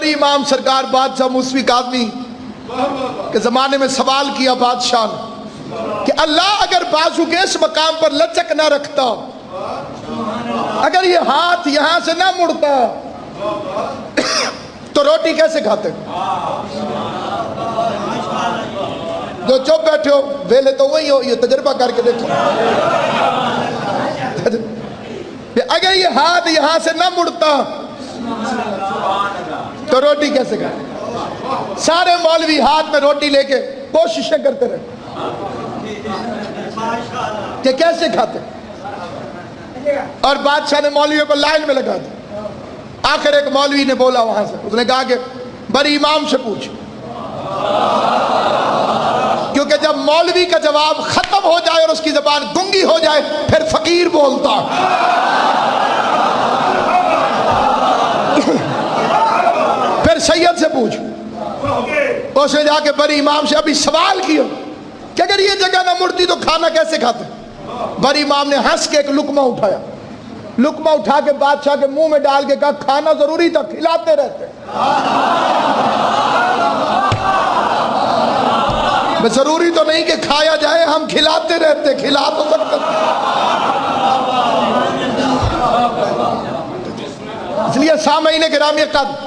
بڑی امام سرکار بادشاہ موسوی کاظمی کے زمانے میں سوال کیا بادشاہ نے کہ اللہ اگر بازو کے اس مقام پر لچک نہ رکھتا، اگر یہ ہاتھ یہاں سے نہ مڑتا تو روٹی کیسے کھاتے؟ جو چپ بیٹھے ہو ویلے تو وہی ہو، یہ تجربہ کر کے دیکھو، اگر یہ ہاتھ یہاں سے نہ مڑتا تو روٹی کیسے کھاتے؟ سارے مولوی ہاتھ میں روٹی لے کے کوششیں کرتے رہے کہ کیسے کھاتے، اور بادشاہ نے مولویوں کو لائن میں لگا دیا۔ آخر ایک مولوی نے بولا وہاں سے، اس نے کہا کہ بڑی امام سے پوچھ، کیونکہ جب مولوی کا جواب ختم ہو جائے اور اس کی زبان گنگی ہو جائے پھر فقیر بولتا۔ پھر سید سے پوچھ، اس نے جا کے بڑی امام سے ابھی سوال کیا کہ اگر یہ جگہ نہ مڑتی تو کھانا کیسے کھاتے؟ بڑی امام نے ہنس کے ایک لقمہ اٹھایا، لقمہ اٹھا کے بادشاہ کے منہ میں ڈال کے کہا کھانا ضروری تھا، کھلاتے رہتے۔ ضروری تو نہیں کہ کھایا جائے، ہم کھلاتے رہتے، کھلا تو سکتے۔ اس لیے سامعین گرامی قدر،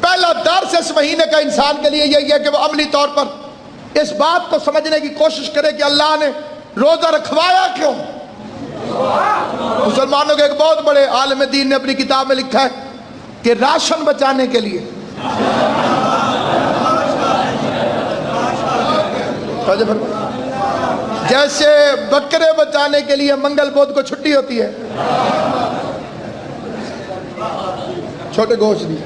پہلا درس اس مہینے کا انسان کے لیے یہی ہے کہ وہ عملی طور پر اس بات کو سمجھنے کی کوشش کرے کہ اللہ نے روزہ رکھوایا کیوں۔ مسلمانوں کے ایک بہت بڑے عالم دین نے اپنی کتاب میں لکھا ہے کہ راشن بچانے کے لیے۔ جیسے بکرے بچانے کے لیے منگل بدھ کو چھٹی ہوتی ہے، چھوٹے گوشت دی،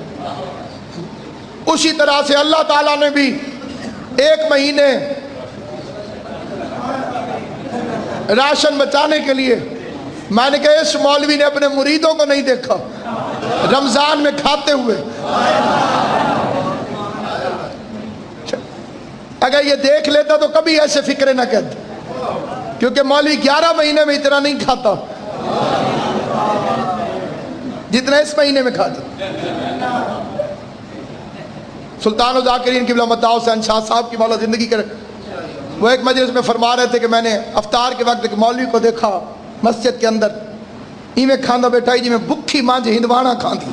اسی طرح سے اللہ تعالیٰ نے بھی ایک مہینے راشن بچانے کے لیے۔ میں نے کہا اس مولوی نے اپنے مریدوں کو نہیں دیکھا رمضان میں کھاتے ہوئے، اگر یہ دیکھ لیتا تو کبھی ایسے فکرے نہ کہتا، کیونکہ مولوی 11 مہینے میں اتنا نہیں کھاتا جتنا اس مہینے میں کھاتا۔ سلطان الذاکرین قبلہ متاع حسین شاہ صاحب کی مولا زندگی کرے، وہ ایک مجلس میں فرما رہے تھے کہ میں نے افطار کے وقت ایک مولوی کو دیکھا مسجد کے اندر میں کھانا بیٹھا جی میں بکھی مانج ہندوانا کھاندی۔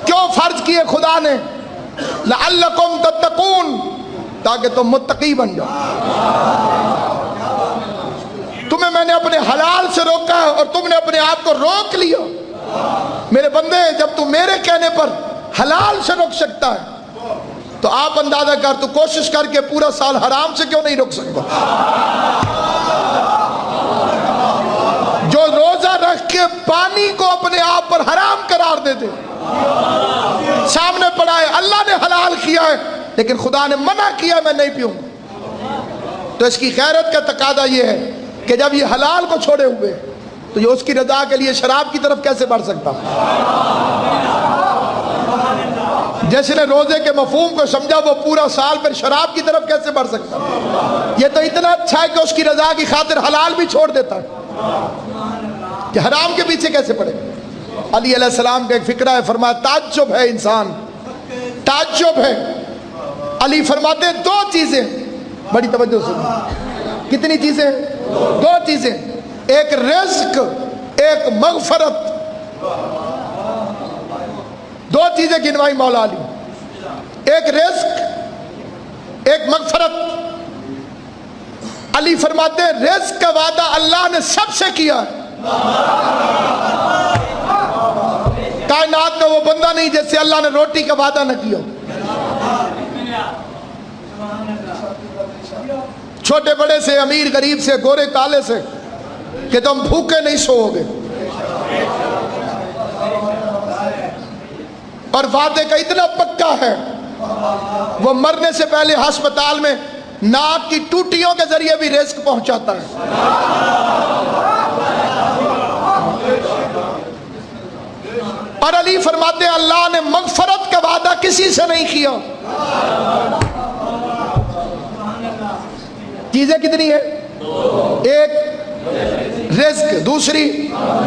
کیوں فرض کیے خدا نے؟ لعلکم تتقون، تاکہ تم متقی بن جاؤ۔ تمہیں میں نے اپنے حلال سے روکا ہے اور تم نے اپنے آپ کو روک لیا۔ میرے بندے، جب تم میرے کہنے پر حلال سے روک سکتا ہے تو آپ اندازہ کر، تو کوشش کر کے پورا سال حرام سے کیوں نہیں روک سکتا؟ جو روزہ رکھ کے پانی کو اپنے آپ پر حرام قرار دیتے، سامنے پڑا ہے اللہ نے حلال کیا ہے لیکن خدا نے منع کیا میں نہیں پیوں، تو اس کی غیرت کا تقاضا یہ ہے کہ جب یہ حلال کو چھوڑے ہوئے تو یہ اس کی رضا کے لیے شراب کی طرف کیسے بڑھ سکتا؟ جس نے روزے کے مفہوم کو سمجھا وہ پورا سال پھر شراب کی طرف کیسے بڑھ سکتا؟ یہ تو اتنا اچھا ہے کہ اس کی رضا کی خاطر حلال بھی چھوڑ دیتا ہے، کہ حرام کے پیچھے کیسے پڑے۔ علی علیہ السلام کا ایک فقرہ ہے، فرمایا تعجب ہے انسان، تعجب ہے۔ علی فرماتے ہیں دو چیزیں، بڑی توجہ سے، کتنی چیزیں؟ دو چیزیں، ایک رزق ایک مغفرت، دو چیزیں گنوائی مولا علی، ایک رزق ایک مغفرت۔ علی فرماتے ہیں رزق کا وعدہ اللہ نے سب سے کیا ہے، کائنات کا وہ بندہ نہیں جس سے اللہ نے روٹی کا وعدہ نہ کیا۔ چھوٹے بڑے سے، امیر غریب سے، گورے کالے سے، کہ تم بھوکے نہیں سو گے، اور وعدے کا اتنا پکا ہے وہ مرنے سے پہلے ہسپتال میں ناک کی ٹوٹیوں کے ذریعے بھی رزق پہنچاتا ہے۔ اور علی فرماتے ہیں اللہ نے مغفرت کا وعدہ کسی سے نہیں کیا۔ چیزیں کتنی ہیں؟ ایک رزق، دوسری